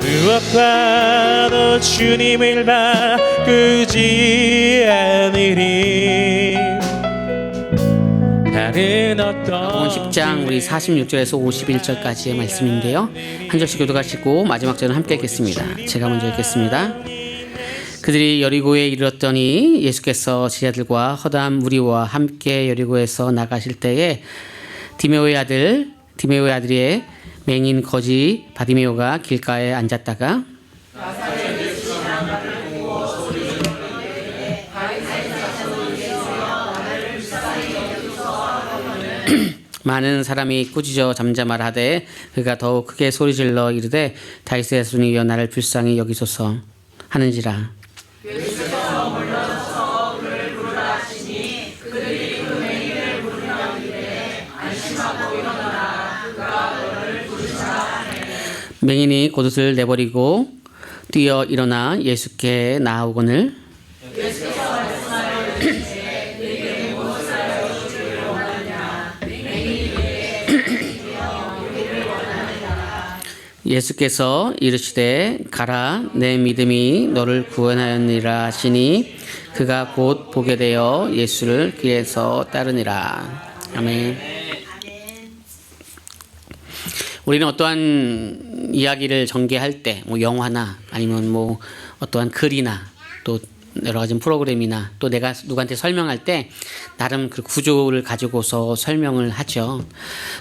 무엇과도 주님을 바꾸지 않으리. 다른 어떤 10장 우리 46절에서 51절까지의 말씀인데요. 한 절씩 교독하시고 마지막 절은 함께 읽겠습니다. 제가 먼저 읽겠습니다. 그들이 여리고에 이르렀더니 예수께서 제자들과 허다한 무리와 함께 여리고에서 나가실 때에 디메오의 아들의 맹인 거지 바디메오가 길가에 앉았다가 많은 사람이 꾸짖어 잠잠하라 하되 그가 더욱 크게 소리질러 이르되 다윗의 자손이여 나를 불쌍히 여기소서 하는지라. 맹인이 겉옷을 내버리고 뛰어 일어나 예수께 나아오거늘 예수께서 이르시되 가라 내 믿음이 너를 구원하였느니라 하시니 그가 곧 보게 되어 예수를 길에서 따르니라. 아멘. 우리는 어떠한 이야기를 전개할 때 뭐 영화나 아니면 뭐 어떠한 글이나 또 여러 가지 프로그램이나 또 내가 누구한테 설명할 때 나름 그 구조를 가지고서 설명을 하죠.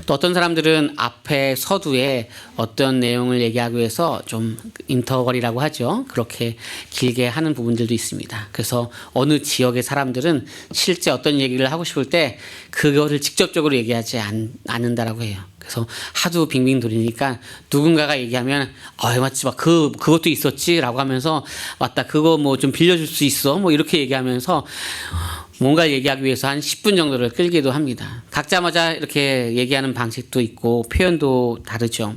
또 어떤 사람들은 앞에 서두에 어떤 내용을 얘기하기 위해서 좀 인터벌이라고 하죠. 그렇게 길게 하는 부분들도 있습니다. 그래서 어느 지역의 사람들은 실제 어떤 얘기를 하고 싶을 때 그거를 직접적으로 얘기하지 않는다라고 해요. 그래서 하도 빙빙 돌리니까 누군가가 얘기하면 맞지 그것도 있었지라고 하면서 맞다 그거 뭐 좀 빌려줄 수 있어 뭐 이렇게 얘기하면서 뭔가 얘기하기 위해서 한 10분 정도를 끌기도 합니다. 각자마다 이렇게 얘기하는 방식도 있고 표현도 다르죠.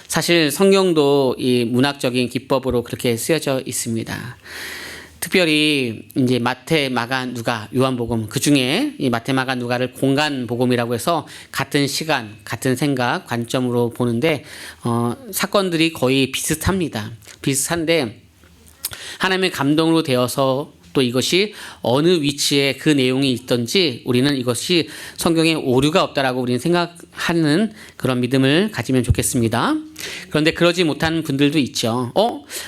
사실 성경도 이 문학적인 기법으로 그렇게 쓰여져 있습니다. 특별히 이제 마태, 마가, 누가, 요한복음 그 중에 이 마태, 마가, 누가를 공간 복음이라고 해서 같은 시간, 같은 생각, 관점으로 보는데 사건들이 거의 비슷합니다. 비슷한데 하나님의 감동으로 되어서 또 이것이 어느 위치에 그 내용이 있던지 우리는 이것이 성경에 오류가 없다라고 우리는 생각하는 그런 믿음을 가지면 좋겠습니다. 그런데 그러지 못한 분들도 있죠.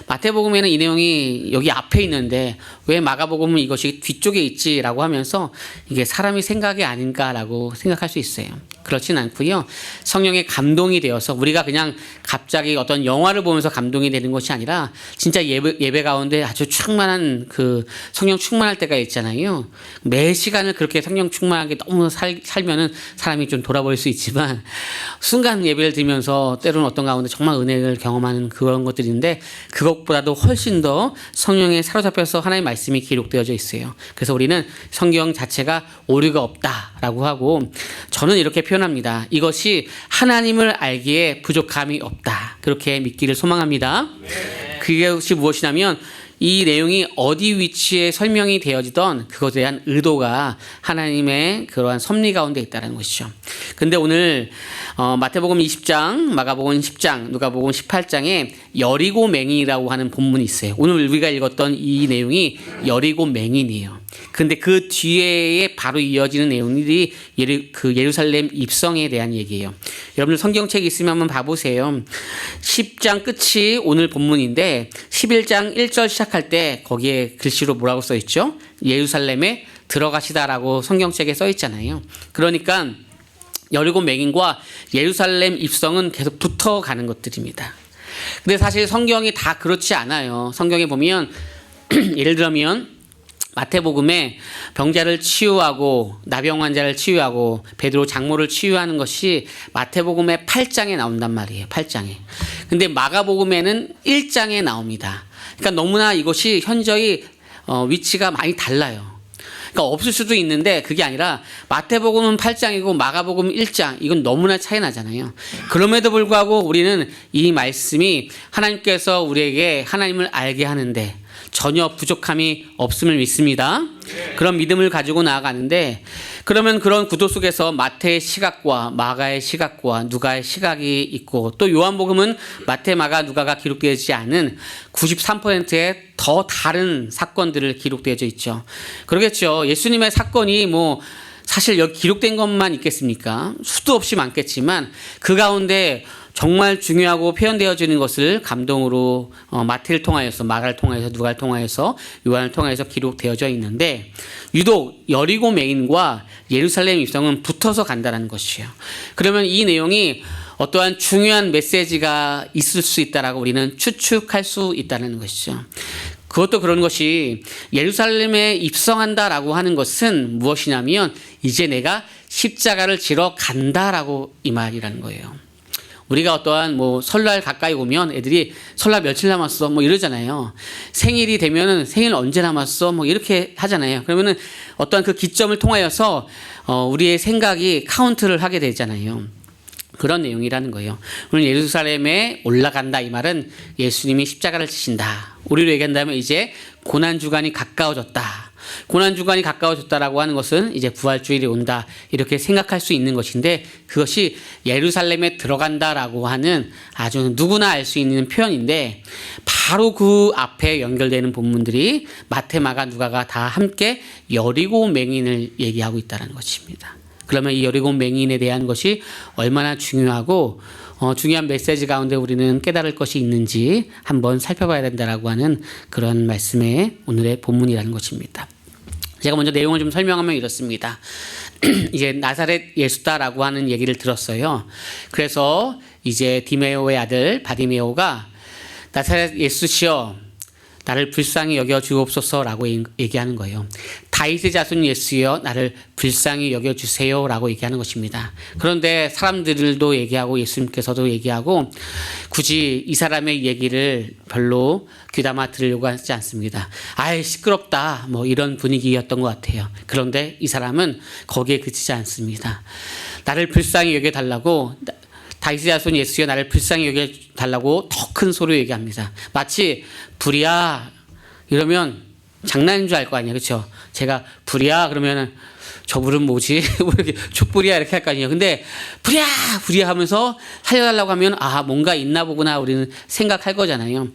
마태복음에는 이 내용이 여기 앞에 있는데 왜 마가복음은 이것이 뒤쪽에 있지라고 하면서 이게 사람의 생각이 아닌가라고 생각할 수 있어요. 그렇진 않고요. 성령의 감동이 되어서 우리가 그냥 갑자기 어떤 영화를 보면서 감동이 되는 것이 아니라 진짜 예배 가운데 아주 충만한 그 성령 충만할 때가 있잖아요. 매 시간을 그렇게 성령 충만하게 너무 살면은 사람이 좀 돌아버릴 수 있지만 순간 예배를 드리면서 때로는 어떤 가운데 정말 은혜를 경험하는 그런 것들인데 그것보다도 훨씬 더 성령에 사로잡혀서 하나님의 말씀이 기록되어져 있어요. 그래서 우리는 성경 자체가 오류가 없다라고 하고 저는 이렇게 표현합니다. 이것이 하나님을 알기에 부족함이 없다. 그렇게 믿기를 소망합니다. 그것이 무엇이냐면 이 내용이 어디 위치에 설명이 되어지던 그것에 대한 의도가 하나님의 그러한 섭리 가운데 있다는 것이죠. 근데 오늘 마태복음 20장, 마가복음 10장, 누가복음 18장에 여리고 맹인이라고 하는 본문이 있어요. 오늘 우리가 읽었던 이 내용이 여리고 맹인이에요. 근데 그 뒤에 바로 이어지는 내용들이 예루살렘 입성에 대한 얘기예요. 여러분들 성경책 있으면 한번 봐보세요. 10장 끝이 오늘 본문인데 11장 1절 시작할 때 거기에 글씨로 뭐라고 써 있죠? 예루살렘에 들어가시다라고 성경책에 써 있잖아요. 그러니까 여리고 맹인과 예루살렘 입성은 계속 붙어가는 것들입니다. 근데 사실 성경이 다 그렇지 않아요. 성경에 보면 예를 들면 마태복음에 병자를 치유하고 나병 환자를 치유하고 베드로 장모를 치유하는 것이 마태복음의 8장에 나온단 말이에요. 8장에. 근데 마가복음에는 1장에 나옵니다. 그러니까 너무나 이것이 현저히 위치가 많이 달라요. 그러니까 없을 수도 있는데 그게 아니라 마태복음은 8장이고 마가복음은 1장 이건 너무나 차이 나잖아요. 그럼에도 불구하고 우리는 이 말씀이 하나님께서 우리에게 하나님을 알게 하는데 전혀 부족함이 없음을 믿습니다. 그런 믿음을 가지고 나아가는데, 그러면 그런 구도 속에서 마태의 시각과 마가의 시각과 누가의 시각이 있고, 또 요한복음은 마태, 마가, 누가가 기록되지 않은 93%의 더 다른 사건들을 기록되어져 있죠. 그러겠죠. 예수님의 사건이 뭐 사실 여기 기록된 것만 있겠습니까? 수도 없이 많겠지만 그 가운데 정말 중요하고 표현되어지는 것을 감동으로 마태를 통하여서, 마가를 통하여서, 누가를 통하여서, 요한을 통하여서 기록되어져 있는데, 유독 여리고 메인과 예루살렘 입성은 붙어서 간다는 것이에요. 그러면 이 내용이 어떠한 중요한 메시지가 있을 수 있다라고 우리는 추측할 수 있다는 것이죠. 그것도 그런 것이 예루살렘에 입성한다라고 하는 것은 무엇이냐면 이제 내가 십자가를 지러 간다라고 이 말이라는 거예요. 우리가 어떠한 뭐 설날 가까이 오면 애들이 설날 며칠 남았어 뭐 이러잖아요. 생일이 되면은 생일 언제 남았어 뭐 이렇게 하잖아요. 그러면은 어떠한 그 기점을 통하여서 우리의 생각이 카운트를 하게 되잖아요. 그런 내용이라는 거예요. 오늘 예루살렘에 올라간다 이 말은 예수님이 십자가를 지신다. 우리로 얘기한다면 이제 고난주간이 가까워졌다. 고난주간이 가까워졌다라고 하는 것은 이제 부활주일이 온다 이렇게 생각할 수 있는 것인데, 그것이 예루살렘에 들어간다라고 하는 아주 누구나 알 수 있는 표현인데, 바로 그 앞에 연결되는 본문들이 마태, 마가, 누가가 다 함께 여리고 맹인을 얘기하고 있다는 것입니다. 그러면 이 여리고 맹인에 대한 것이 얼마나 중요하고 중요한 메시지 가운데 우리는 깨달을 것이 있는지 한번 살펴봐야 된다라고 하는 그런 말씀의 오늘의 본문이라는 것입니다. 제가 먼저 내용을 좀 설명하면 이렇습니다. 이제 나사렛 예수다라고 하는 얘기를 들었어요. 그래서 이제 디메오의 아들 바디메오가 나사렛 예수시여 나를 불쌍히 여겨 주옵소서라고 얘기하는 거예요. 다윗의 자손 예수여 나를 불쌍히 여겨 주세요라고 얘기하는 것입니다. 그런데 사람들도 얘기하고 예수님께서도 얘기하고 굳이 이 사람의 얘기를 별로 귀담아 들으려고 하지 않습니다. 아이 시끄럽다 뭐 이런 분위기였던 것 같아요. 그런데 이 사람은 거기에 그치지 않습니다. 나를 불쌍히 여겨 달라고, 다윗의 자손 예수여 나를 불쌍히 여겨달라고 더 큰 소리로 얘기합니다. 마치 불이야 이러면 장난인 줄 알 거 아니에요. 그렇죠? 제가 불이야 그러면은 저 불은 뭐지? 뭐 이렇게 촛불이야 이렇게 할 거 아니에요. 근데 불이야 불이야 하면서 살려달라고 하면 아 뭔가 있나 보구나 우리는 생각할 거잖아요.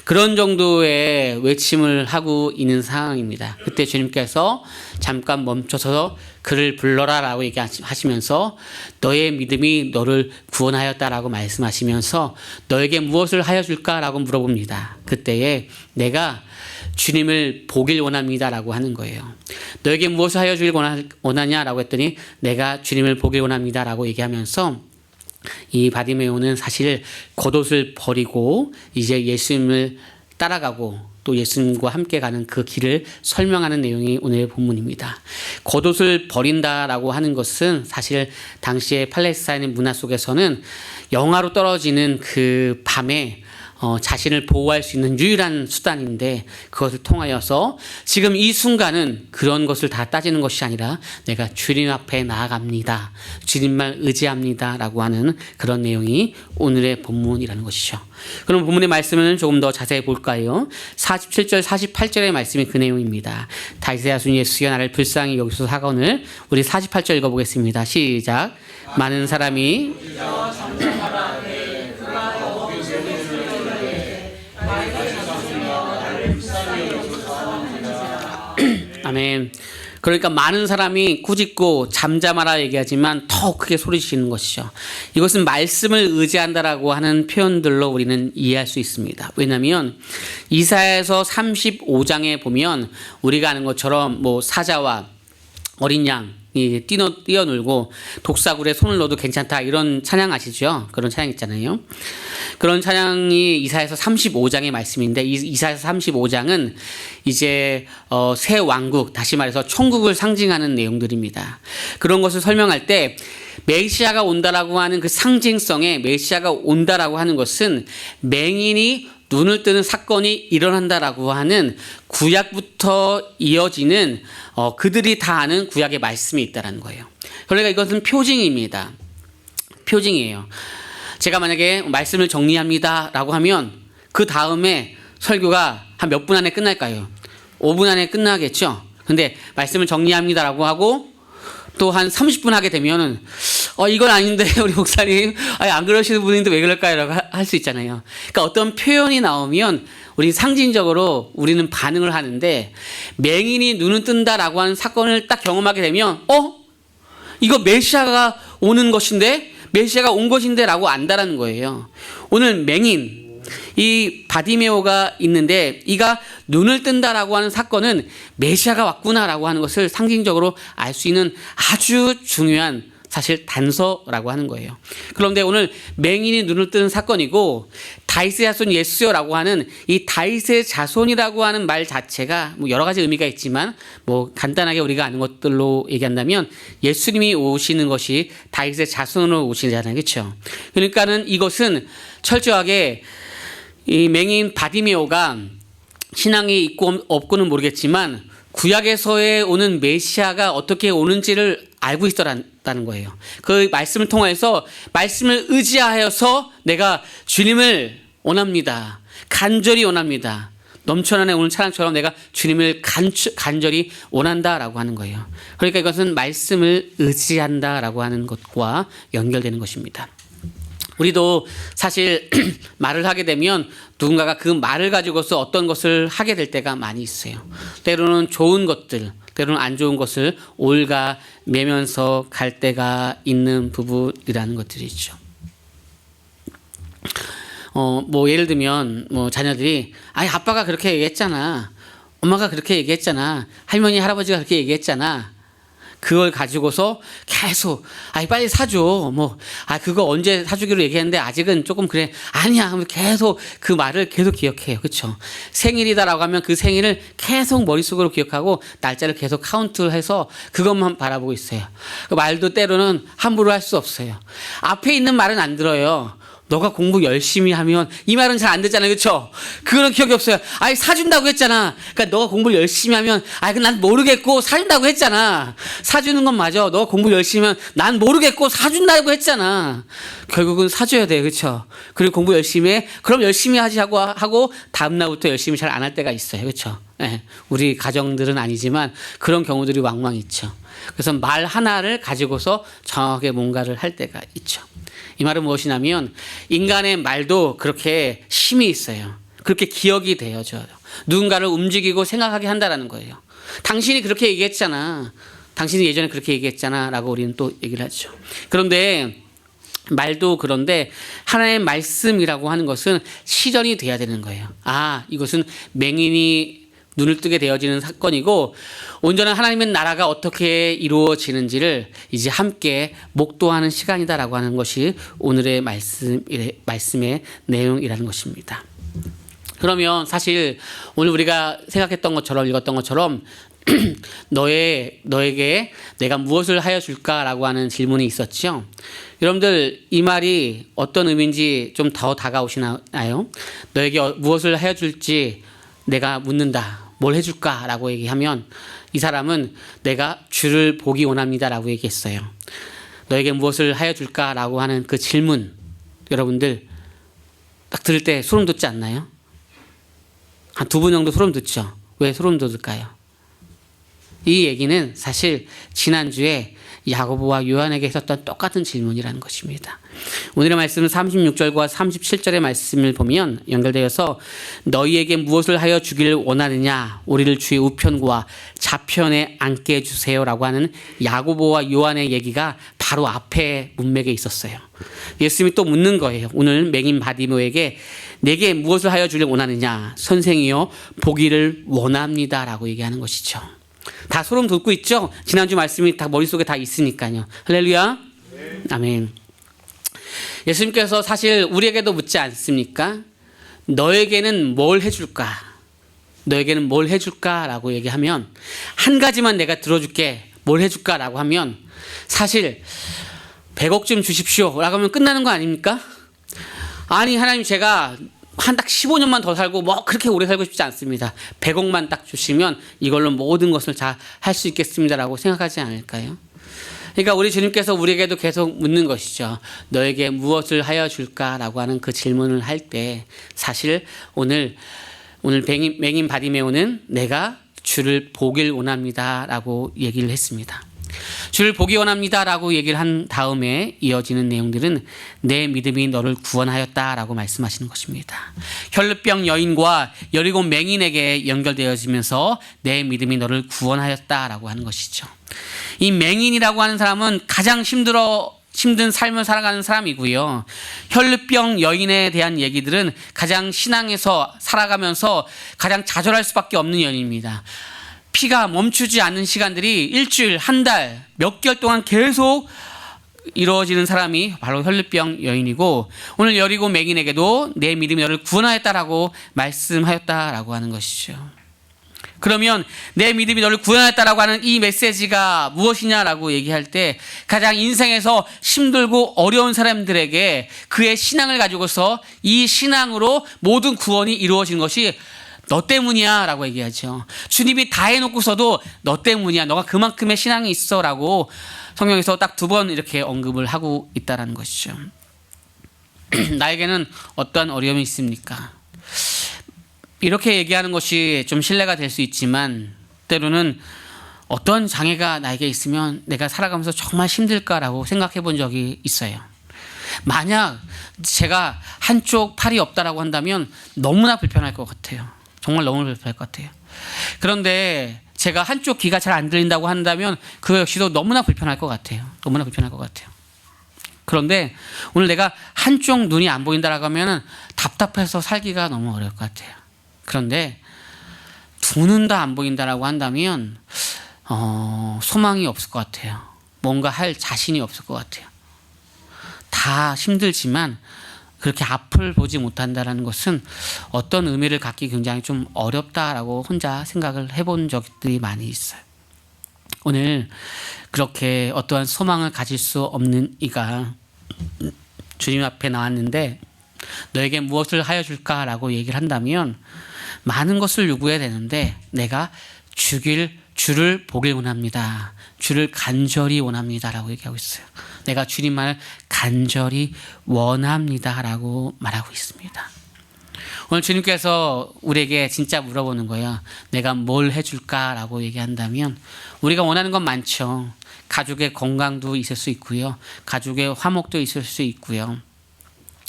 그런 정도의 외침을 하고 있는 상황입니다. 그때 주님께서 잠깐 멈춰서 그를 불러라라고 얘기하시면서 너의 믿음이 너를 구원하였다라고 말씀하시면서 너에게 무엇을 하여 줄까라고 물어봅니다. 그때에 내가 주님을 보길 원합니다라고 하는 거예요. 너에게 무엇을 하여 주길 원하냐라고 했더니 내가 주님을 보길 원합니다라고 얘기하면서 이 바디메오는 사실 겉옷을 버리고 이제 예수님을 따라가고 또 예수님과 함께 가는 그 길을 설명하는 내용이 오늘의 본문입니다. 겉옷을 버린다라고 하는 것은 사실 당시의 팔레스타인의 문화 속에서는 영하로 떨어지는 그 밤에 자신을 보호할 수 있는 유일한 수단인데, 그것을 통하여서 지금 이 순간은 그런 것을 다 따지는 것이 아니라 내가 주님 앞에 나아갑니다. 주님만 의지합니다. 라고 하는 그런 내용이 오늘의 본문이라는 것이죠. 그럼 본문의 말씀을 조금 더 자세히 볼까요? 47절 48절의 말씀이 그 내용입니다. 다윗의 자손 예수여 나를 불쌍히 여기소서 하거늘. 우리 48절 읽어보겠습니다. 시작. 많은 사람이 아멘. 그러니까 많은 사람이 꾸짖고 잠잠하라 얘기하지만 더 크게 소리치는 것이죠. 이것은 말씀을 의지한다라고 하는 표현들로 우리는 이해할 수 있습니다. 왜냐하면 이사야에서 35장에 보면 우리가 아는 것처럼 뭐 사자와 어린 양이 뛰어놀고 독사굴에 손을 넣어도 괜찮다 이런 찬양 아시죠? 그런 찬양 있잖아요. 그런 찬양이 이사야서 35장의 말씀인데, 이사야서 35장은 이제 새 왕국, 다시 말해서 천국을 상징하는 내용들입니다. 그런 것을 설명할 때 메시아가 온다라고 하는 그 상징성에, 메시아가 온다라고 하는 것은 맹인이 눈을 뜨는 사건이 일어난다라고 하는 구약부터 이어지는 그들이 다 아는 구약의 말씀이 있다라는 거예요. 그러니까 이것은 표징입니다. 표징이에요. 제가 만약에 말씀을 정리합니다라고 하면 그 다음에 설교가 한 몇 분 안에 끝날까요? 5분 안에 끝나겠죠? 근데 말씀을 정리합니다라고 하고 또 한 30분 하게 되면은 이건 아닌데 우리 목사님 안 그러시는 분인데 왜 그럴까요? 라고 할 수 있잖아요. 그러니까 어떤 표현이 나오면 우리 상징적으로 우리는 반응을 하는데 맹인이 눈을 뜬다라고 하는 사건을 딱 경험하게 되면 이거 메시아가 오는 것인데 메시아가 온 것인데 라고 안다라는 거예요. 오늘 맹인 이 바디메오가 있는데 이가 눈을 뜬다라고 하는 사건은 메시아가 왔구나라고 하는 것을 상징적으로 알 수 있는 아주 중요한 사실 단서라고 하는 거예요. 그런데 오늘 맹인이 눈을 뜨는 사건이고 다윗의 자손 예수여라고 하는 이 다윗의 자손이라고 하는 말 자체가 뭐 여러 가지 의미가 있지만 뭐 간단하게 우리가 아는 것들로 얘기한다면 예수님이 오시는 것이 다윗의 자손으로 오시잖아요. 그렇죠? 그러니까는 이것은 철저하게 이 맹인 바디메오가 신앙이 있고 없고는 모르겠지만 구약에서의 오는 메시아가 어떻게 오는지를 알고 있었다는 거예요. 그 말씀을 통해서 말씀을 의지하여서 내가 주님을 원합니다. 간절히 원합니다. 넘쳐나는 오늘 찬양처럼 내가 주님을 간절히 원한다라고 하는 거예요. 그러니까 이것은 말씀을 의지한다라고 하는 것과 연결되는 것입니다. 우리도 사실 말을 하게 되면 누군가가 그 말을 가지고서 어떤 것을 하게 될 때가 많이 있어요. 때로는 좋은 것들, 때로는 안 좋은 것을 올가 매면서 갈 때가 있는 부분이라는 것들이죠. 뭐 예를 들면 뭐 자녀들이 아빠가 그렇게 얘기했잖아, 엄마가 그렇게 얘기했잖아, 할머니 할아버지가 그렇게 얘기했잖아. 그걸 가지고서 계속 빨리 사줘, 그거 언제 사주기로 얘기했는데 아직은 조금 그래, 아니야 하면 계속 그 말을 계속 기억해요. 그렇죠? 생일이다라고 하면 그 생일을 계속 머릿속으로 기억하고 날짜를 계속 카운트해서 그것만 바라보고 있어요. 그 말도 때로는 함부로 할 수 없어요. 앞에 있는 말은 안 들어요. 너가 공부 열심히 하면, 이 말은 잘 안 듣잖아요. 그렇죠? 그거는 기억이 없어요. 사준다고 했잖아. 그러니까 너가 공부를 열심히 하면, 난 모르겠고 사준다고 했잖아. 사주는 건 맞아. 너가 공부 열심히 하면 난 모르겠고 사준다고 했잖아. 결국은 사줘야 돼. 그렇죠? 그리고 공부 열심히 해. 그럼 열심히 하지 하고 다음 날부터 열심히 잘 안 할 때가 있어요. 그렇죠? 네. 우리 가정들은 아니지만 그런 경우들이 왕왕 있죠. 그래서 말 하나를 가지고서 정확하게 뭔가를 할 때가 있죠. 이 말은 무엇이냐면 인간의 말도 그렇게 힘이 있어요. 그렇게 기억이 되어져요. 누군가를 움직이고 생각하게 한다라는 거예요. 당신이 그렇게 얘기했잖아. 당신이 예전에 그렇게 얘기했잖아 라고 우리는 또 얘기를 하죠. 그런데 말도 그런데 하나님의 말씀이라고 하는 것은 실현이 돼야 되는 거예요. 이것은 맹인이 눈을 뜨게 되어지는 사건이고 온전한 하나님의 나라가 어떻게 이루어지는지를 이제 함께 목도하는 시간이다라고 하는 것이 오늘의 말씀의 내용이라는 것입니다. 그러면 사실 오늘 우리가 생각했던 것처럼 읽었던 것처럼 너에게 내가 무엇을 하여 줄까라고 하는 질문이 있었죠. 여러분들 이 말이 어떤 의미인지 좀 더 다가오시나요? 너에게 무엇을 하여 줄지 내가 묻는다. 뭘 해줄까라고 얘기하면 이 사람은 내가 주를 보기 원합니다라고 얘기했어요. 너에게 무엇을 하여 줄까라고 하는 그 질문, 여러분들 딱 들을 때 소름 돋지 않나요? 한 2분 정도 소름 돋죠. 왜 소름 돋을까요? 이 얘기는 사실 지난주에 야고보와 요한에게 했었던 똑같은 질문이라는 것입니다. 오늘의 말씀은 36절과 37절의 말씀을 보면 연결되어서 너희에게 무엇을 하여 주기를 원하느냐 우리를 주의 우편과 좌편에 앉게 해주세요 라고 하는 야고보와 요한의 얘기가 바로 앞에 문맥에 있었어요. 예수님이 또 묻는 거예요. 오늘 맹인 바디메오에게 내게 무엇을 하여 주기를 원하느냐, 선생이여 보기를 원합니다 라고 얘기하는 것이죠. 다 소름 돋고 있죠? 지난주 말씀이 다 머릿속에 다 있으니까요. 할렐루야. 네. 아멘. 예수님께서 사실 우리에게도 묻지 않습니까? 너에게는 뭘 해줄까? 너에게는 뭘 해줄까? 라고 얘기하면 한 가지만 내가 들어줄게. 뭘 해줄까? 라고 하면 사실 100억 좀 주십시오 라고 하면 끝나는 거 아닙니까? 아니 하나님 제가 한 딱 15년만 더 살고 그렇게 오래 살고 싶지 않습니다. 100억만 딱 주시면 이걸로 모든 것을 다 할 수 있겠습니다라고 생각하지 않을까요? 그러니까 우리 주님께서 우리에게도 계속 묻는 것이죠. 너에게 무엇을 하여 줄까라고 하는 그 질문을 할 때 사실 오늘 오늘 맹인 바디메오는 내가 주를 보길 원합니다라고 얘기를 했습니다. 주를 보기 원합니다라고 얘기를 한 다음에 이어지는 내용들은 내 믿음이 너를 구원하였다라고 말씀하시는 것입니다. 혈루병 여인과 여리고 맹인에게 연결되어지면서 내 믿음이 너를 구원하였다라고 하는 것이죠. 이 맹인이라고 하는 사람은 가장 힘든 삶을 살아가는 사람이고요. 혈루병 여인에 대한 얘기들은 가장 신앙에서 살아가면서 가장 좌절할 수밖에 없는 여인입니다. 피가 멈추지 않는 시간들이 일주일, 한 달, 몇 개월 동안 계속 이루어지는 사람이 바로 혈루병 여인이고, 오늘 여리고 맹인에게도 내 믿음이 너를 구원하였다라고 말씀하였다라고 하는 것이죠. 그러면 내 믿음이 너를 구원하였다라고 하는 이 메시지가 무엇이냐라고 얘기할 때, 가장 인생에서 힘들고 어려운 사람들에게 그의 신앙을 가지고서 이 신앙으로 모든 구원이 이루어지는 것이 너 때문이야 라고 얘기하죠. 주님이 다 해놓고서도 너 때문이야, 너가 그만큼의 신앙이 있어 라고 성경에서 딱 2번 이렇게 언급을 하고 있다는 것이죠. 나에게는 어떠한 어려움이 있습니까? 이렇게 얘기하는 것이 좀 신뢰가 될 수 있지만, 때로는 어떤 장애가 나에게 있으면 내가 살아가면서 정말 힘들까라고 생각해 본 적이 있어요. 만약 제가 한쪽 팔이 없다라고 한다면 너무나 불편할 것 같아요. 정말 너무 불편할 것 같아요. 그런데 제가 한쪽 귀가 잘 안 들린다고 한다면 그 역시도 너무나 불편할 것 같아요. 너무나 불편할 것 같아요. 그런데 오늘 내가 한쪽 눈이 안 보인다라고 하면 답답해서 살기가 너무 어려울 것 같아요. 그런데 2눈 다 안 보인다라고 한다면 소망이 없을 것 같아요. 뭔가 할 자신이 없을 것 같아요. 다 힘들지만 그렇게 앞을 보지 못한다는 것은 어떤 의미를 갖기 굉장히 좀 어렵다라고 혼자 생각을 해본 적들이 많이 있어요. 오늘 그렇게 어떠한 소망을 가질 수 없는 이가 주님 앞에 나왔는데, 너에게 무엇을 하여 줄까라고 얘기를 한다면 많은 것을 요구해야 되는데, 내가 주를 보길 원합니다. 주를 간절히 원합니다라고 얘기하고 있어요. 내가 주님만을 간절히 원합니다라고 말하고 있습니다. 오늘 주님께서 우리에게 진짜 물어보는 거예요. 내가 뭘 해줄까라고 얘기한다면, 우리가 원하는 건 많죠. 가족의 건강도 있을 수 있고요. 가족의 화목도 있을 수 있고요.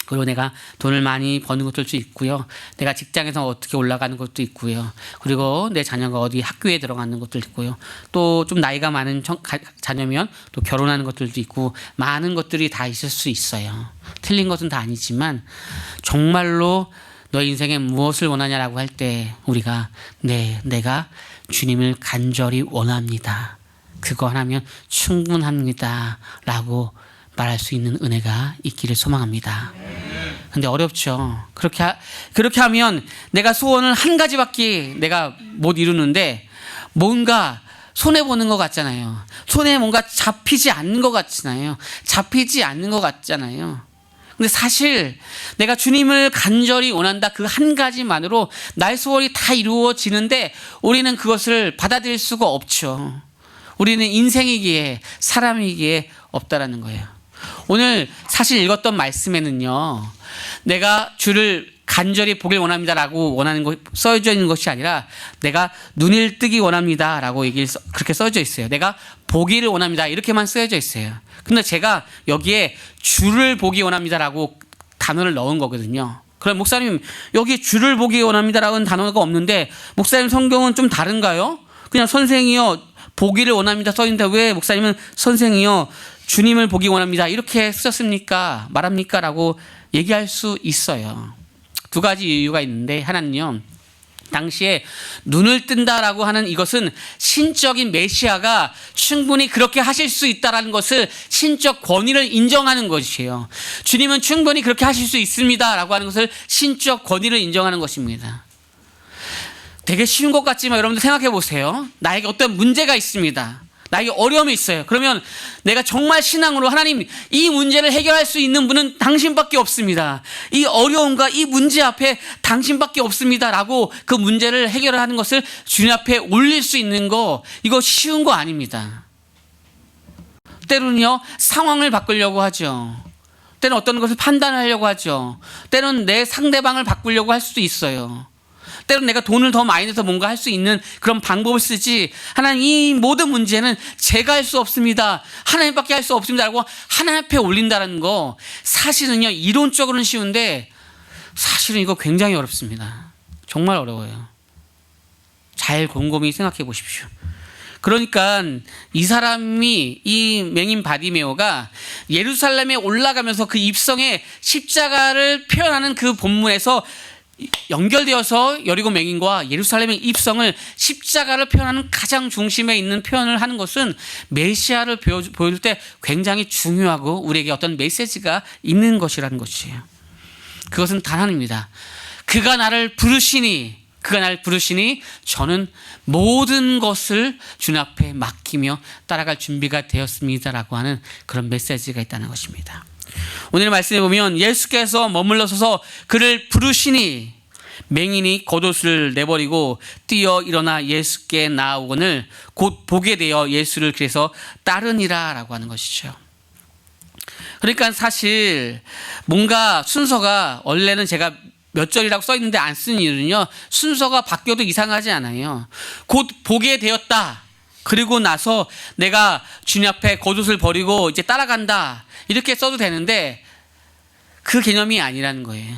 그리고 내가 돈을 많이 버는 것도 있고요. 내가 직장에서 어떻게 올라가는 것도 있고요. 그리고 내 자녀가 어디 학교에 들어가는 것도 있고요. 또 좀 나이가 많은 자녀면 또 결혼하는 것들도 있고, 많은 것들이 다 있을 수 있어요. 틀린 것은 다 아니지만, 정말로 너 인생에 무엇을 원하냐라고 할 때 우리가 내가 주님을 간절히 원합니다. 그거 하나면 충분합니다 라고 말할 수 있는 은혜가 있기를 소망합니다. 근데 어렵죠. 그렇게 하면 내가 소원을 한 가지밖에 내가 못 이루는데 뭔가 손해보는 것 같잖아요. 손에 뭔가 잡히지 않는 것 같잖아요. 근데 사실 내가 주님을 간절히 원한다, 그 한 가지만으로 나의 소원이 다 이루어지는데 우리는 그것을 받아들일 수가 없죠. 우리는 인생이기에, 사람이기에 없다라는 거예요. 오늘 사실 읽었던 말씀에는요, 내가 주를 간절히 보길 원합니다라고 원하는 거 써져 있는 것이 아니라, 내가 눈을 뜨기 원합니다라고 그렇게 써져 있어요. 내가 보기를 원합니다 이렇게만 쓰여져 있어요. 근데 제가 여기에 주를 보기 원합니다라고 단어를 넣은 거거든요. 그럼 목사님, 여기 주를 보기 원합니다라는 단어가 없는데 목사님 성경은 좀 다른가요? 그냥 선생이요 보기를 원합니다 써 있는데 왜 목사님은 선생이요 주님을 보기 원합니다 이렇게 쓰셨습니까? 말합니까? 라고 얘기할 수 있어요. 2가지 이유가 있는데, 하나는요, 당시에 눈을 뜬다라고 하는 이것은 신적인 메시아가 충분히 그렇게 하실 수 있다라는 것을, 신적 권위를 인정하는 것이에요. 주님은 충분히 그렇게 하실 수 있습니다라고 하는 것을 신적 권위를 인정하는 것입니다. 되게 쉬운 것 같지만 여러분들 생각해 보세요. 나에게 어떤 문제가 있습니다. 나에게 어려움이 있어요. 그러면 내가 정말 신앙으로, 하나님, 이 문제를 해결할 수 있는 분은 당신밖에 없습니다. 이 어려움과 이 문제 앞에 당신밖에 없습니다 라고 그 문제를 해결하는 것을 주님 앞에 올릴 수 있는 거, 이거 쉬운 거 아닙니다. 때로는요, 상황을 바꾸려고 하죠. 때는 어떤 것을 판단하려고 하죠. 때는 내 상대방을 바꾸려고 할 수도 있어요. 때론 내가 돈을 더 많이 내서 뭔가 할 수 있는 그런 방법을 쓰지, 하나님 이 모든 문제는 제가 할 수 없습니다, 하나님밖에 할 수 없습니다 라고 하나님 앞에 올린다는 거, 사실은요 이론적으로는 쉬운데 사실은 이거 굉장히 어렵습니다. 정말 어려워요. 잘 곰곰이 생각해 보십시오. 그러니까 이 사람이, 이 맹인 바디메오가 예루살렘에 올라가면서 그 입성의 십자가를 표현하는 그 본문에서 연결되어서 여리고 맹인과 예루살렘의 입성을, 십자가를 표현하는 가장 중심에 있는 표현을 하는 것은 메시아를 보여줄 때 굉장히 중요하고 우리에게 어떤 메시지가 있는 것이라는 것이에요. 그것은 단 하나입니다. 그가 나를 부르시니 저는 모든 것을 주님 앞에 맡기며 따라갈 준비가 되었습니다라고 하는 그런 메시지가 있다는 것입니다. 오늘 말씀에 보면 예수께서 머물러 서서 그를 부르시니 맹인이 겉옷을 내버리고 뛰어 일어나 예수께 나아오거늘 곧 보게 되어 예수를 그래서 따르니라 라고 하는 것이죠. 그러니까 사실 뭔가 순서가, 원래는 제가 몇 절이라고 써 있는데 안 쓴 이유는요, 순서가 바뀌어도 이상하지 않아요. 곧 보게 되었다, 그리고 나서 내가 주님 앞에 겉옷을 버리고 이제 따라간다, 이렇게 써도 되는데 그 개념이 아니라는 거예요.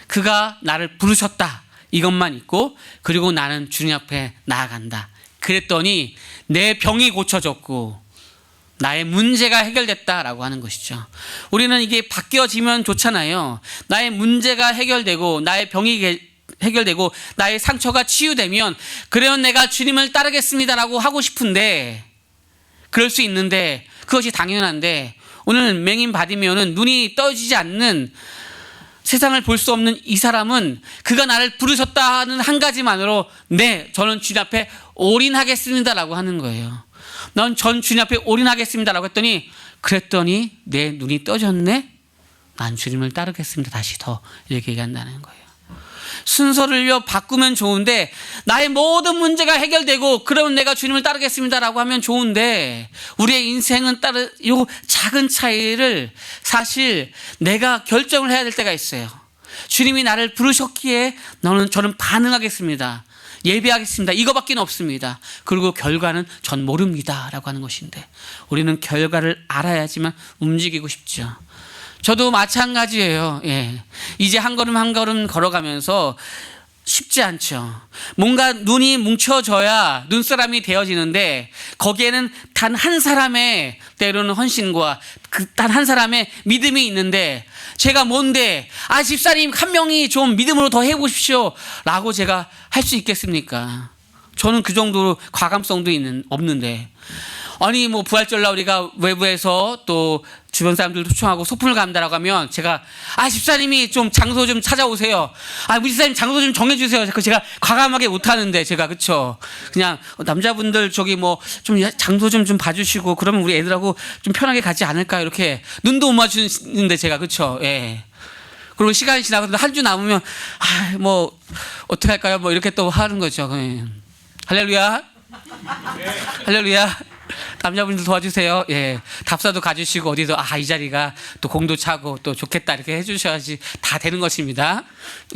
그가 나를 부르셨다, 이것만 있고, 그리고 나는 주님 앞에 나아간다. 그랬더니 내 병이 고쳐졌고 나의 문제가 해결됐다라고 하는 것이죠. 우리는 이게 바뀌어지면 좋잖아요. 나의 문제가 해결되고 나의 병이 해결되고 나의 상처가 치유되면, 그러면 내가 주님을 따르겠습니다라고 하고 싶은데, 그럴 수 있는데 그것이 당연한데, 오늘 맹인 바디메오는 눈이 떠지지 않는, 세상을 볼 수 없는 이 사람은 그가 나를 부르셨다는 한 가지만으로 네, 저는 주님 앞에 올인하겠습니다라고 하는 거예요. 넌 전 주님 앞에 올인하겠습니다라고 그랬더니 내 눈이 떠졌네, 난 주님을 따르겠습니다, 다시 더, 이렇게 얘기한다는 거예요. 순서를요 바꾸면 좋은데, 나의 모든 문제가 해결되고 그러면 내가 주님을 따르겠습니다라고 하면 좋은데, 우리의 인생은 요 작은 차이를 사실 내가 결정을 해야 될 때가 있어요. 주님이 나를 부르셨기에 저는 반응하겠습니다, 예배하겠습니다, 이거밖에 없습니다. 그리고 결과는 전 모릅니다 라고 하는 것인데, 우리는 결과를 알아야지만 움직이고 싶죠. 저도 마찬가지예요. 예. 이제 한 걸음 한 걸음 걸어가면서 쉽지 않죠. 뭔가 눈이 뭉쳐져야 눈사람이 되어지는데, 거기에는 단 한 사람의 때로는 헌신과 단 한 사람의 믿음이 있는데, 제가 뭔데 집사님 한 명이 좀 믿음으로 더 해보십시오 라고 제가 할 수 있겠습니까? 저는 그 정도로 과감성도 없는데, 아니 뭐 부활절날 우리가 외부에서 또 주변 사람들 초청하고 소풍을 간다라고 하면 제가 집사님이 좀 장소 좀 찾아오세요, 우리 집사님 장소 좀 정해주세요, 제가 과감하게 못하는데, 제가 그쵸, 그냥 남자분들 저기 뭐 좀 장소 좀 봐주시고 그러면 우리 애들하고 좀 편하게 가지 않을까요, 이렇게 눈도 못 맞추는데 제가, 그쵸. 예. 그리고 시간이 지나고 한 주 남으면 뭐 어떻게 할까요, 뭐 이렇게 또 하는 거죠. 예. 할렐루야, 할렐루야. 남자분들 도와주세요. 예, 답사도 가주시고 어디서 이 자리가 또 공도 차고 또 좋겠다 이렇게 해주셔야지 다 되는 것입니다.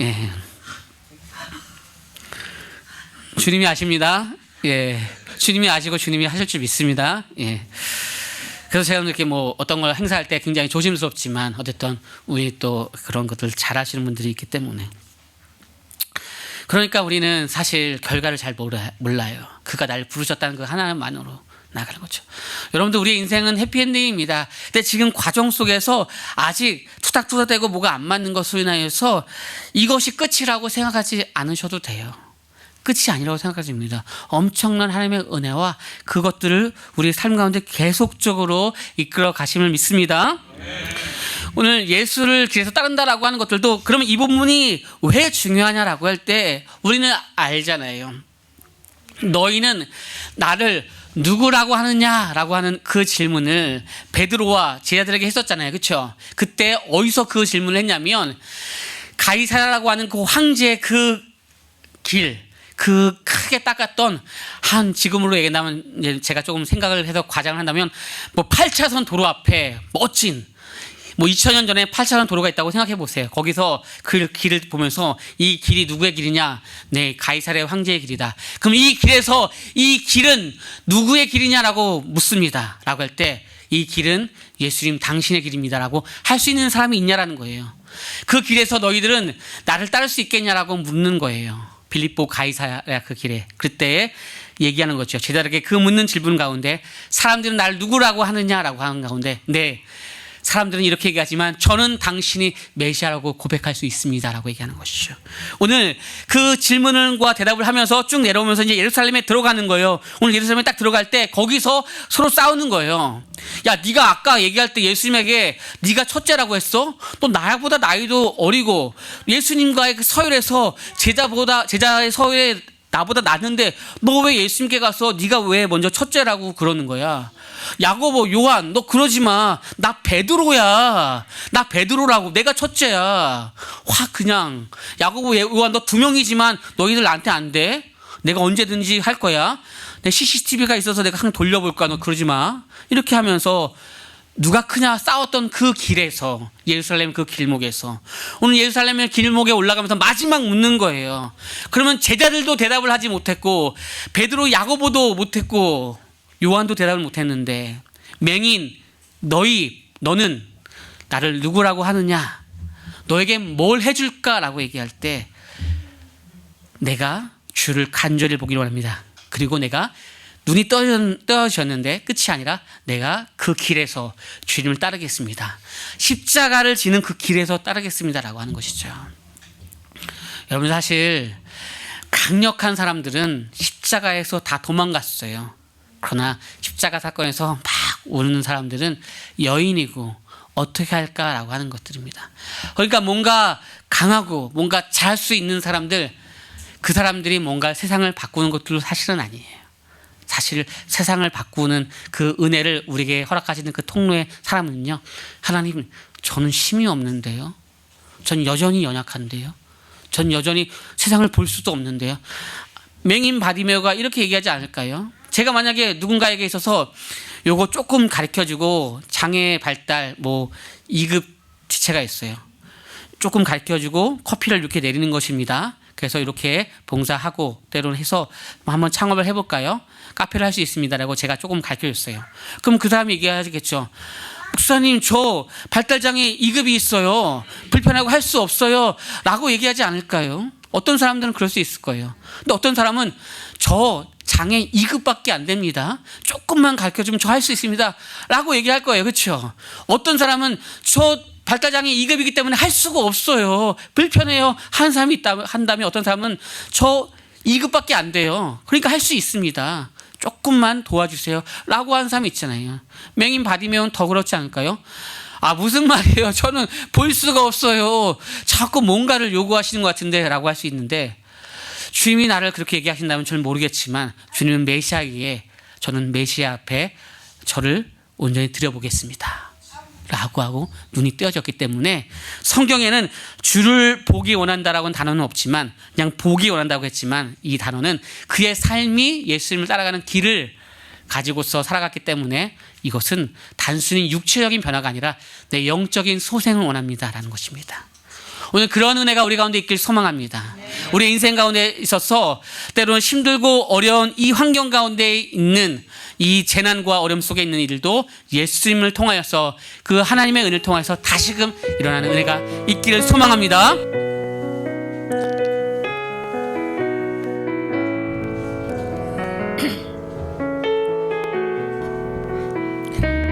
예, 주님이 아십니다. 예, 주님이 아시고 주님이 하실 줄 믿습니다. 예, 그래서 제가 이렇게 뭐 어떤 걸 행사할 때 굉장히 조심스럽지만 어쨌든 우리 또 그런 것들 잘 하시는 분들이 있기 때문에, 그러니까 우리는 사실 결과를 잘 몰라요. 그가 나를 부르셨다는 그 하나만으로 나가는 거죠. 여러분들, 우리의 인생은 해피엔딩입니다. 근데 지금 과정 속에서 아직 투닥투닥대고 뭐가 안 맞는 것으로 인하여서 이것이 끝이라고 생각하지 않으셔도 돼요. 끝이 아니라고 생각하십니다. 엄청난 하나님의 은혜와 그것들을 우리 삶 가운데 계속적으로 이끌어 가심을 믿습니다. 오늘 예수를 길에서 따른다라고 하는 것들도, 그러면 이 부분이 왜 중요하냐라고 할 때 우리는 알잖아요. 너희는 나를 누구라고 하느냐라고 하는 그 질문을 베드로와 제자들에게 했었잖아요. 그렇죠? 그때 어디서 그 질문을 했냐면, 가이사라라고 하는 그 황제의 그 길, 그 크게 닦았던 한, 지금으로 얘기하면 이제 제가 조금 생각을 해서 과장을 한다면 뭐 8차선 도로 앞에 멋진 뭐 2000년 전에 8차선 도로가 있다고 생각해 보세요. 거기서 그 길을 보면서 이 길이 누구의 길이냐? 네, 가이사랴 황제의 길이다. 그럼 이 길에서 이 길은 누구의 길이냐라고 묻습니다. 라고 할 때 이 길은 예수님 당신의 길입니다라고 할 수 있는 사람이 있냐라는 거예요. 그 길에서 너희들은 나를 따를 수 있겠냐라고 묻는 거예요. 빌립보 가이사랴 그 길에. 그때 얘기하는 거죠. 제자들에게 그 묻는 질문 가운데 사람들은 나를 누구라고 하느냐라고 하는 가운데 네, 사람들은 이렇게 얘기하지만 저는 당신이 메시아라고 고백할 수 있습니다라고 얘기하는 것이죠. 오늘 그 질문과 대답을 하면서 쭉 내려오면서 이제 예루살렘에 들어가는 거예요. 오늘 예루살렘에 딱 들어갈 때 거기서 서로 싸우는 거예요. 야, 네가 아까 얘기할 때 예수님에게 네가 첫째라고 했어? 또 나보다 나이도 어리고 예수님과의 그 서열에서 제자의 서열에 나보다 낫는데 너 왜 예수님께 가서 네가 왜 먼저 첫째라고 그러는 거야? 야고보, 요한, 너 그러지 마. 나 베드로야. 나 베드로라고. 내가 첫째야. 확 그냥 야고보, 요한 너 두 명이지만 너희들 나한테 안 돼. 내가 언제든지 할 거야. 내 CCTV가 있어서 내가 항상 돌려볼까. 너 그러지 마. 이렇게 하면서 누가 크냐 싸웠던 그 길에서, 예루살렘 그 길목에서 오늘 예루살렘의 길목에 올라가면서 마지막 묻는 거예요. 그러면 제자들도 대답을 하지 못했고 베드로, 야고보도 못했고 요한도 대답을 못했는데 맹인 너는 나를 누구라고 하느냐? 너에게 뭘 해줄까라고 얘기할 때 내가 주를 간절히 보기를 원합니다. 그리고 내가 눈이 떠졌는데 끝이 아니라 내가 그 길에서 주님을 따르겠습니다. 십자가를 지는 그 길에서 따르겠습니다라고 하는 것이죠. 여러분, 사실 강력한 사람들은 십자가에서 다 도망갔어요. 그러나 십자가 사건에서 막 우는 사람들은 여인이고 어떻게 할까라고 하는 것들입니다. 그러니까 뭔가 강하고 뭔가 잘할 수 있는 사람들, 그 사람들이 뭔가 세상을 바꾸는 것들도 사실은 아니에요. 사실 세상을 바꾸는 그 은혜를 우리에게 허락하시는 그 통로의 사람은요, 하나님, 저는 힘이 없는데요, 전 여전히 연약한데요, 전 여전히 세상을 볼 수도 없는데요. 맹인 바디메오가 이렇게 얘기하지 않을까요? 제가 만약에 누군가에게 있어서 요거 조금 가르쳐주고 장애 발달 뭐 2급 지체가 있어요. 조금 가르쳐주고 커피를 이렇게 내리는 것입니다. 그래서 이렇게 봉사하고 때로는 해서 한번 창업을 해볼까요? 카페를 할 수 있습니다라고 제가 조금 가르쳐줬어요. 그럼 그 사람이 얘기하겠죠. 목사님, 저 발달장애 2급이 있어요. 불편하고 할 수 없어요. 라고 얘기하지 않을까요? 어떤 사람들은 그럴 수 있을 거예요. 근데 어떤 사람은 저 장애 2급밖에 안 됩니다. 조금만 가르쳐주면 저 할 수 있습니다. 라고 얘기할 거예요. 그렇죠? 어떤 사람은 저 발달장애 2급이기 때문에 할 수가 없어요. 불편해요. 하는 사람이 한다면 어떤 사람은 저 2급밖에 안 돼요. 그러니까 할 수 있습니다. 조금만 도와주세요. 라고 하는 사람이 있잖아요. 맹인 바디메오는 더 그렇지 않을까요? 아, 무슨 말이에요. 저는 볼 수가 없어요. 자꾸 뭔가를 요구하시는 것 같은데 라고 할 수 있는데, 주님이 나를 그렇게 얘기하신다면 저는 모르겠지만 주님은 메시아이기에 저는 메시아 앞에 저를 온전히 드려보겠습니다 라고 하고 눈이 떼어졌기 때문에, 성경에는 주를 보기 원한다라고는 단어는 없지만 그냥 보기 원한다고 했지만 이 단어는 그의 삶이 예수님을 따라가는 길을 가지고서 살아갔기 때문에 이것은 단순히 육체적인 변화가 아니라 내 영적인 소생을 원합니다라는 것입니다. 오늘 그런 은혜가 우리 가운데 있길 소망합니다. 우리 인생 가운데 있어서 때로는 힘들고 어려운 이 환경 가운데 있는 이 재난과 어려움 속에 있는 이들도 예수님을 통하여서, 그 하나님의 은혜를 통해서 다시금 일어나는 은혜가 있기를 소망합니다.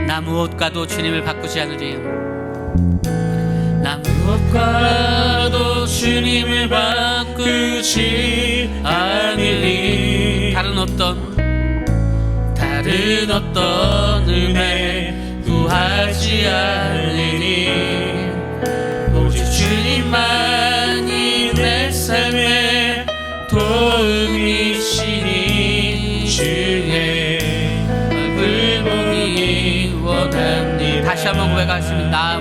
나 무엇과도 주님을 바꾸지 않으리. 나 무엇과도 주님을 바꾸지 않으리. 다른 어떤 은혜 구하지 않으리. 오직 주님만이 내 삶의 도움이시니 주의 얼굴 보기 원합니다. 다시 한번 고백하겠습니다.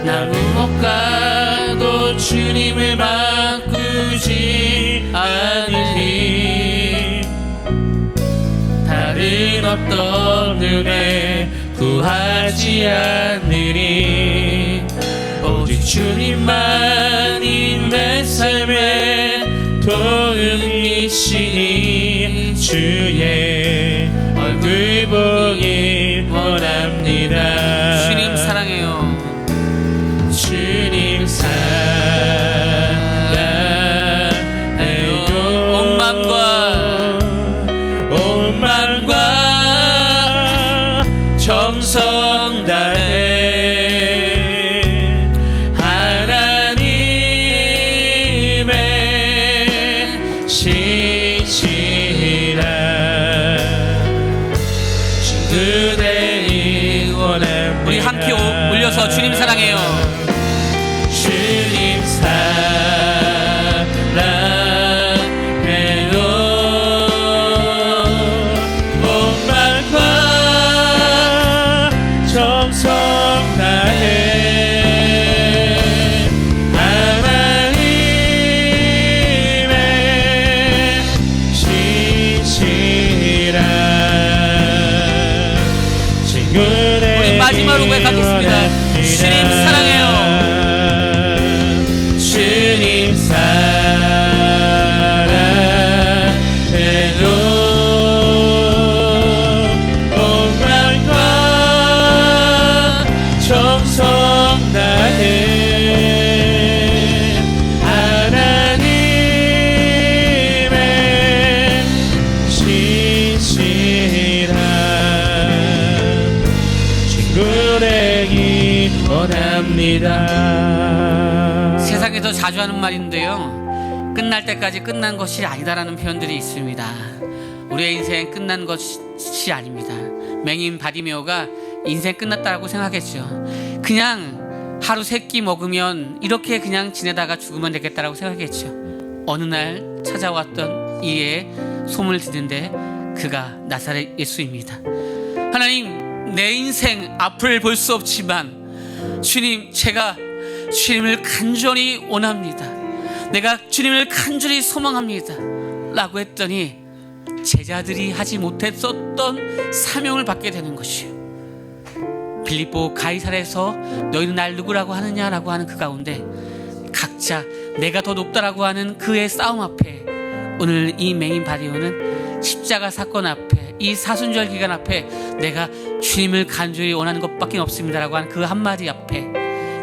나 무엇과도 주님을 바꾸지 않으리. 다른 어떤 은혜 구하지 않으리. 오직 주님만이 내 삶의 도움이시니 주의 얼굴 보기 원합니다. 주님 사랑해요. 주님 사랑해요. 온 맘과 정성 다해 하나님의 신실한 친구되기 원합니다. 우리 함께 올려서 주님 사랑해요. 주님 사랑해요. 온 마음과 정성 다해 하나님의 신실한 친구들. 우리 마지막으로 고백하겠습니다. 주님 사랑해요. 주님 사랑해요. 온 마음과 정성 다해 하나님의 신실한 친구 되기 원합니다. 세상에서 자주 하는 말인데요, 끝날 때까지 끝난 것이 아니다라는 표현들이 있습니다. 우리의 인생 끝난 것이 아닙니다. 맹인 바디메오가 인생 끝났다고 생각했죠. 그냥 하루 세 끼 먹으면 이렇게 그냥 지내다가 죽으면 되겠다라고 생각했죠. 어느 날 찾아왔던 이의 소문을 듣는데 그가 나사렛 예수입니다. 하나님, 내 인생 앞을 볼 수 없지만 주님, 제가 주님을 간절히 원합니다. 내가 주님을 간절히 소망합니다 라고 했더니 제자들이 하지 못했었던 사명을 받게 되는 것이에요. 빌립보 가이사랴에서 너희는 날 누구라고 하느냐라고 하는 그 가운데 각자 내가 더 높다라고 하는 그의 싸움 앞에 오늘 이 메인 바디오는 십자가 사건 앞에, 이 사순절 기간 앞에 내가 주님을 간절히 원하는 것밖에 없습니다라고 하는 그 한마디 앞에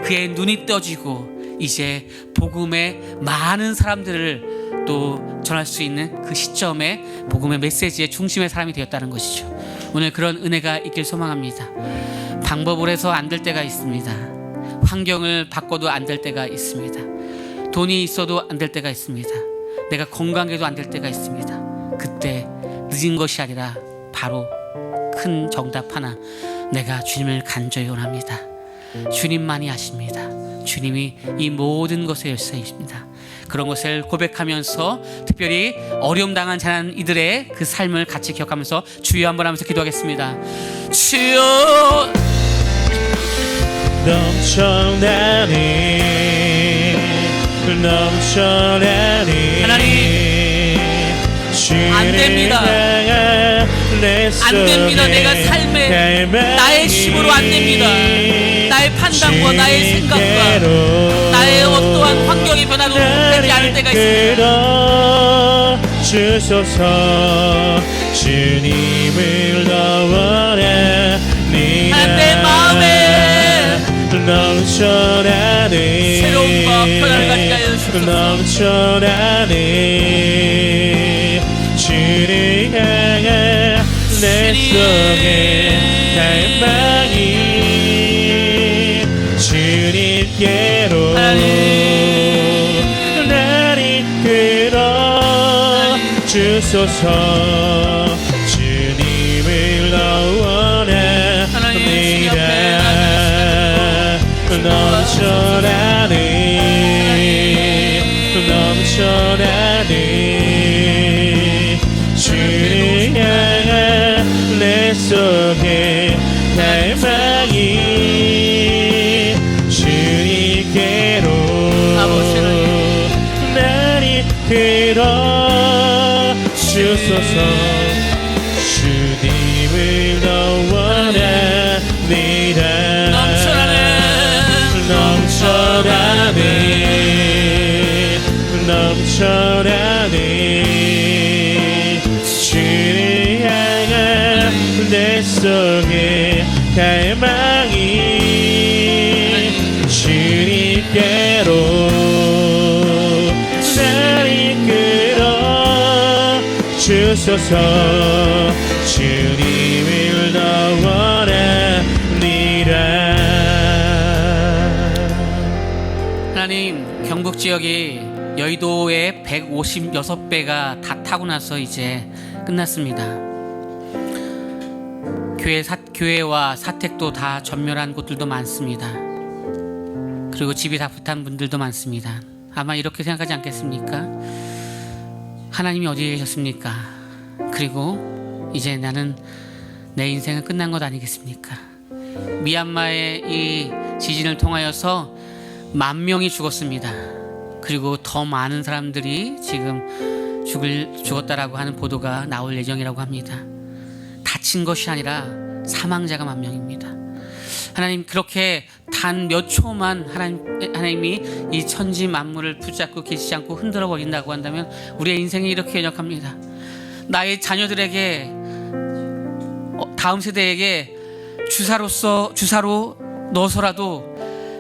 그의 눈이 떠지고 이제 복음의 많은 사람들을 또 전할 수 있는 그 시점에 복음의 메시지의 중심의 사람이 되었다는 것이죠. 오늘 그런 은혜가 있길 소망합니다. 방법을 해서 안 될 때가 있습니다. 환경을 바꿔도 안 될 때가 있습니다. 돈이 있어도 안 될 때가 있습니다. 내가 건강해도 안 될 때가 있습니다. 그때 늦은 것이 아니라 바로 큰 정답 하나, 내가 주님을 간절히 원합니다. 주님만이 아십니다. 주님이 이 모든 것의 열쇠이십니다. 그런 것을 고백하면서 특별히 어려움 당한 자는 이들의 그 삶을 같이 기억하면서 주여 한번 하면서 기도하겠습니다. 주여, 넘쳐나니 하나님, 안 됩니다. 안 됩니다. 내가 삶에 나의 힘으로 안 됩니다. 나의 판단과 나의 생각과 나의 어떠한 환경의 변화도 되지 않을 때가 있습니다. 주소서. 주님을 더 원합니다. 내 마음에 넘쳐나니 새로움과 변화를 가지게 하여 주옵소서. 넘쳐나니 주를 향한 내 속에 갈망이 주님께로 나를 끌어 주소서. 주님을 더 원합니다. 넘쳐나니 주를 향한 내 속에 갈망이 주님께로 나를 끌어 주소서. 주님을 더 원합니다. 넘쳐나네 넘쳐나네 주를 향한 내 속에 갈망이 주님께로 날 이끌어 주소서 주님을 더 원하니라. 하나님, 경북 지역이 여의도의 156배가 다 타고 나서 이제 끝났습니다. 교회와 사택도 다 전멸한 곳들도 많습니다. 그리고 집이 다 불탄 분들도 많습니다. 아마 이렇게 생각하지 않겠습니까? 하나님이 어디에 계셨습니까? 그리고 이제 나는 내 인생은 끝난 것 아니겠습니까? 미얀마의 이 지진을 통하여서 10,000명이 죽었습니다. 그리고 더 많은 사람들이 지금 죽었다라고 하는 보도가 나올 예정이라고 합니다. 다친 것이 아니라 사망자가 10,000명입니다. 하나님, 그렇게 단 몇 초만 하나님이 이 천지 만물을 붙잡고 계시지 않고 흔들어 버린다고 한다면 우리의 인생이 이렇게 연약합니다. 나의 자녀들에게, 다음 세대에게 주사로 넣어서라도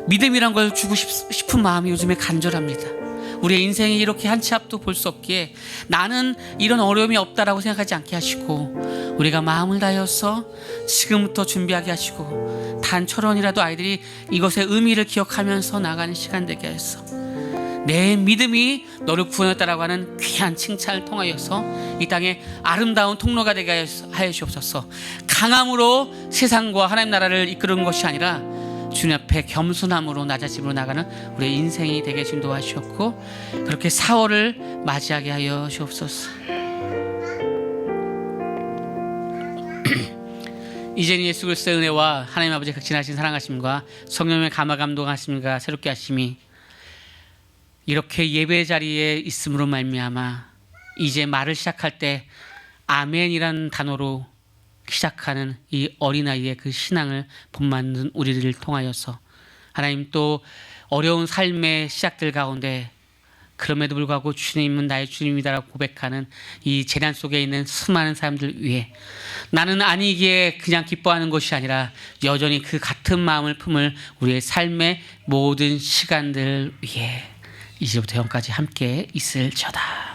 믿음이란 걸 주고 싶은 마음이 요즘에 간절합니다. 우리의 인생이 이렇게 한 치 앞도 볼 수 없기에 나는 이런 어려움이 없다라고 생각하지 않게 하시고, 우리가 마음을 다해서 지금부터 준비하게 하시고, 단 1,000원이라도 아이들이 이것의 의미를 기억하면서 나가는 시간 되게 하여서 내 믿음이 너를 구원했다라고 하는 귀한 칭찬을 통하여서 이 땅에 아름다운 통로가 되게 하여 주옵소서. 강함으로 세상과 하나님 나라를 이끄는 것이 아니라 주님 앞에 겸손함으로 낮아짐으로 나가는 우리의 인생이 되게 인도하시옵고, 그렇게 4월을 맞이하게 하여 주옵소서. 이제는 예수 그리스도의 은혜와 하나님 아버지의 극진하신 사랑하심과 성령의 감화 감동하심과 새롭게 하심이 이렇게 예배 자리에 있음으로 말미암아 이제 말을 시작할 때 아멘이라는 단어로 시작하는 이 어린아이의 그 신앙을 본받는 우리를 통하여서 하나님, 또 어려운 삶의 시작들 가운데 그럼에도 불구하고 주님은 나의 주님이다라고 고백하는 이 재난 속에 있는 수많은 사람들 위해 나는 아니기에 그냥 기뻐하는 것이 아니라 여전히 그 같은 마음을 품을 우리의 삶의 모든 시간들 위해 이제부터 영까지 함께 있을지어다.